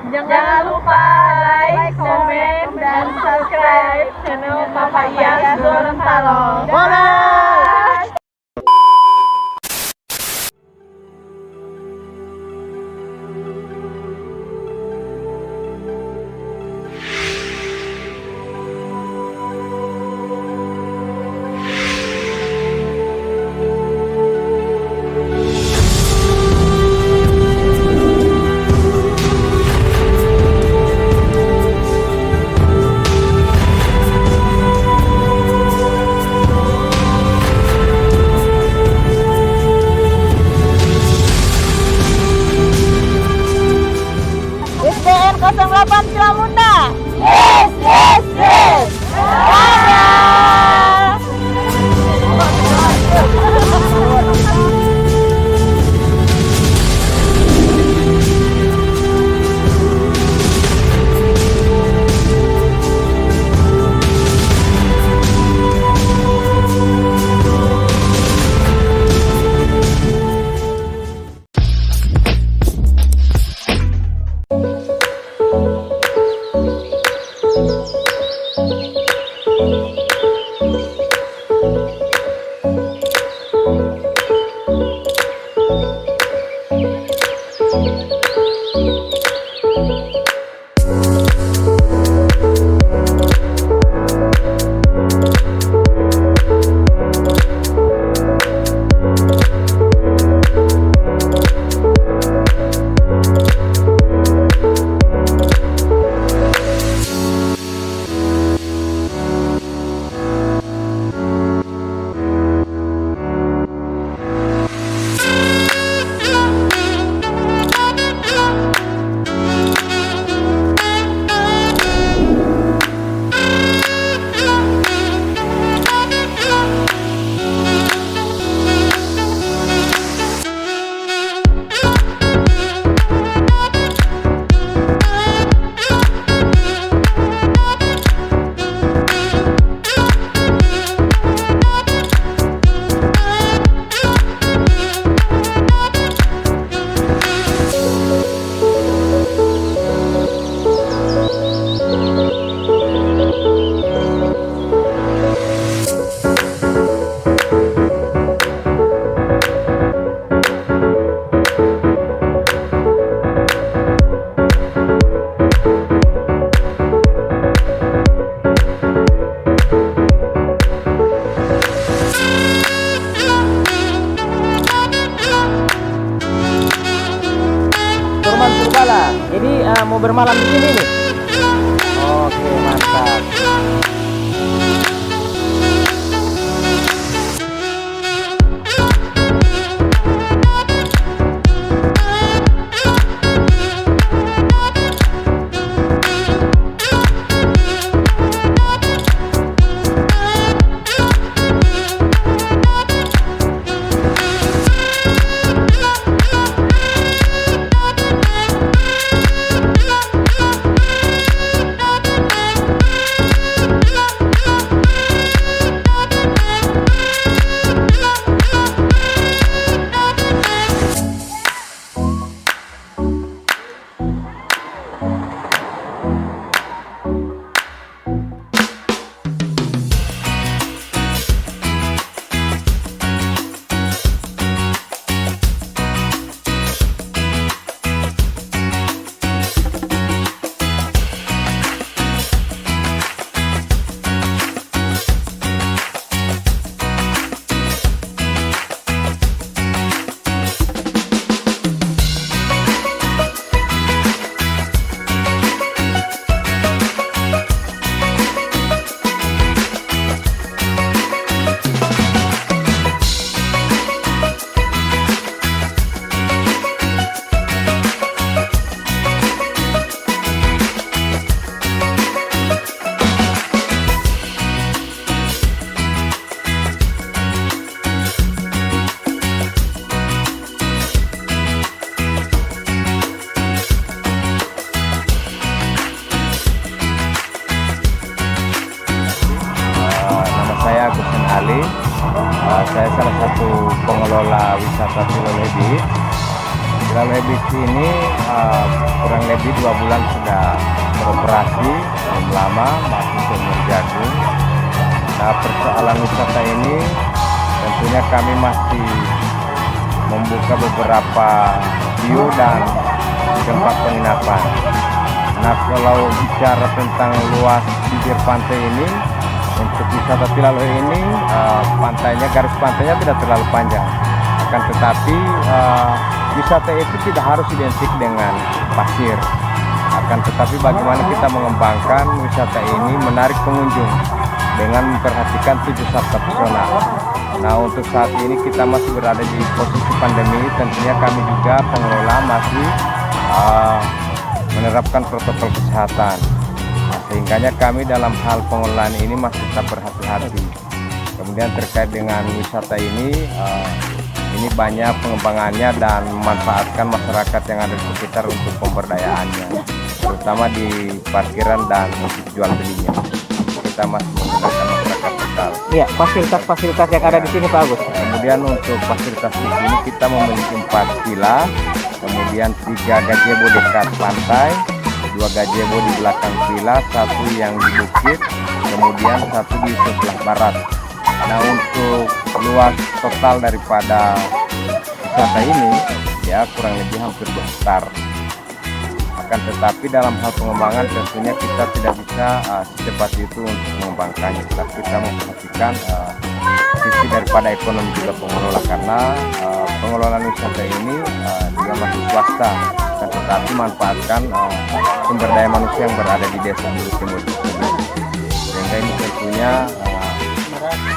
Jangan lupa like, komen, dan subscribe channel Papa Iyas Gorontalo. Boleh! Jadi mau bermalam di sini nih. Oke, mantap. Saya salah satu pengelola wisata Tilalohe. Tilalohe di sini kurang lebih 2 bulan sudah beroperasi, belum lama, masih seumur jagung. Nah, persoalan wisata ini tentunya kami masih membuka beberapa view dan tempat penginapan. Nah, kalau bicara tentang luas bibir pantai ini, untuk wisata Tilalohe ini pantainya, garis pantainya tidak terlalu panjang. Akan tetapi wisata itu tidak harus identik dengan pasir. Akan tetapi bagaimana kita mengembangkan wisata ini menarik pengunjung dengan memperhatikan 7 sabta pesona. Nah, untuk saat ini kita masih berada di posisi pandemi, tentunya kami juga pengelola masih menerapkan protokol kesehatan. Nah, sehingganya kami dalam hal pengelolaan ini masih tetap berhati-hati. Kemudian terkait dengan wisata ini banyak pengembangannya dan memanfaatkan masyarakat yang ada di sekitar untuk pemberdayaannya, terutama di parkiran dan untuk jual belinya. Kita masih menggunakan masyarakat lokal. Iya, fasilitas-fasilitas yang ada di sini Pak Agus. Kemudian untuk fasilitas di sini kita memiliki 4 villa, kemudian 3 gazebo dekat pantai, 2 gazebo di belakang villa, 1 yang di bukit, kemudian 1 di sebelah barat. Nah, untuk luas total daripada wisata ini ya kurang lebih hampir 2 hektar. Akan tetapi dalam hal pengembangan tentunya kita tidak bisa secepat itu untuk mengembangkannya, tapi kita memperhatikan sisi daripada ekonomi juga pengelola, karena pengelolaan wisata ini juga masih swasta, dan tetapi manfaatkan sumber daya manusia yang berada di Desa Biluhu Timur, sehingga ini tentunya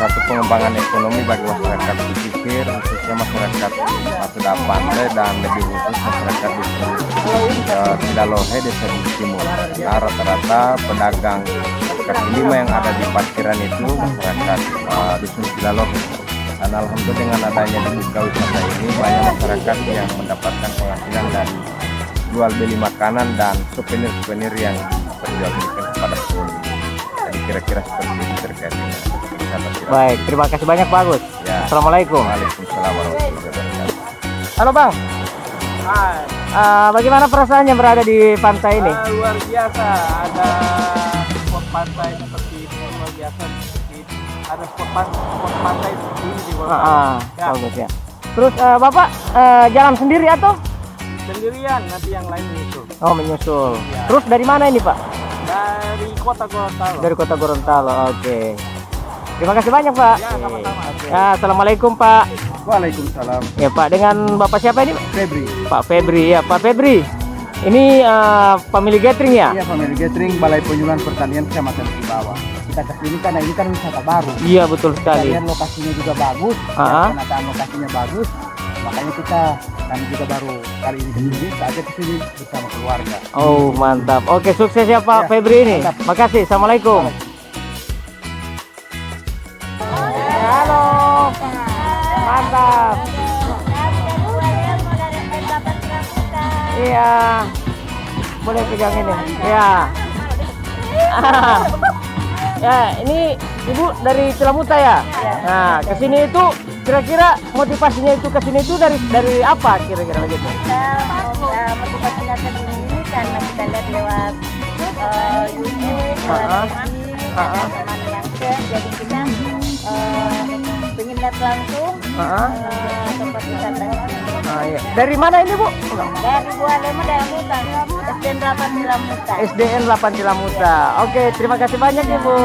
satu pengembangan ekonomi bagi masyarakat pesisir, khususnya masyarakat Batudaa Pantai dan lebih khusus masyarakat di Tilalohe Desa Biluhu Timur. Nah, rata-rata pedagang kaki lima yang ada di parkiran itu masyarakat dusun Tilalohe. Dan alhamdulillah dengan adanya dibuka wisata ini, banyak masyarakat yang mendapatkan penghasilan dari jual beli makanan dan souvenir-souvenir yang diperjualbelikan kepada pengunjung. Dan kira-kira seperti itu terkait dengan wisata Tilalohe. Baik, terima kasih banyak Pak Agus. Ya. Assalamualaikum. Waalaikumsalam warahmatullahi wabarakatuh. Halo Bang. Hai. Bagaimana perasaannya berada di pantai ini? Luar biasa, ada spot pantai seperti ini, luar biasa seperti ini. Ada spot pantai seperti ini di Gorontalo. Ya. Bagus ya. Terus Bapak jalan sendiri atau? Sendirian, nanti yang lain menyusul. Oh, menyusul. Ya. Terus dari mana ini Pak? Dari kota Gorontalo. Dari kota Gorontalo. Oke. Terima kasih banyak Pak. Ya, sama-sama. Ya, assalamualaikum Pak. Waalaikumsalam. Ya Pak, dengan Bapak siapa ini? Febri. Pak Febri ya, Pak Febri. Ini family gathering ya? Iya, family gathering Balai Penyuluhan Pertanian Kecamatan Cibawa. Kita kesini karena ini kan wisata baru. Iya, betul sekali. Lihat lokasinya juga bagus, penataan lokasinya bagus. Makanya kami juga baru kali ini kesini, saatnya kesini bersama keluarga. Oh, mantap. Oke, sukses ya Pak Ya, Febri ini. mantap. Makasih. Assalamualaikum. Halo. Mantap. Iya. Boleh pegang ini. Ya. Ya, ini Ibu dari Cilamuta ya? Nah, kesini itu kira-kira motivasinya itu kesini itu dari apa kira-kira begitu? Motivasinya ke sini ini karena kita lihat lewat YouTube, lewat TV, ada teman yang share, jadi kita pengen lihat langsung tempat wisata. Iya. Dari mana ini Bu? Dari Bualema dari Muta, SDN 8 Cilamuta. SDN 8 Cilamuta. Oke, terima kasih banyak Ibu.